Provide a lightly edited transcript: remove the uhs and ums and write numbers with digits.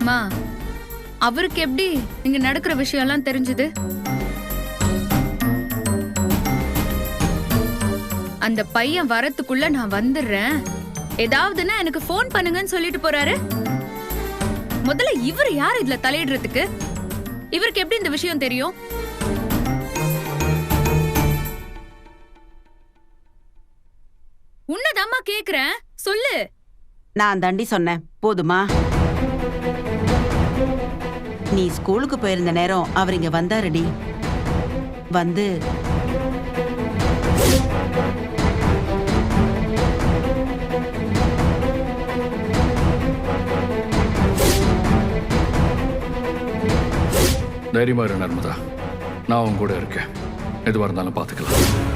மா, அவருக்கு எப்படி இங்க நடக்கிற விஷயம் எல்லாம் தெரிஞ்சது? அந்த பையன் வரத்துக்குள்ள நான் வந்துடுறேன், ஏதாவதுன்னா எனக்கு போன் பண்ணுங்கன்னு சொல்லிட்டு போறாரு. முதல்ல இவர் யார் இதுல தலையிடுறதுக்கு? இவருக்கு எப்படி இந்த விஷயம் தெரியும்? உன்னதாம்மா கேக்குறேன், சொல்லு. நான் தாண்டி சொன்னேன், போதுமா? நீ ஸ்கூலுக்கு போயிருந்த நேரம் அவர் இங்க வந்தாருடி. வந்து தைரியமா இரு நர்மதா, நான் உன் கூட இருக்கேன். எதுவாக இருந்தாலும் பார்த்துக்கலாம்.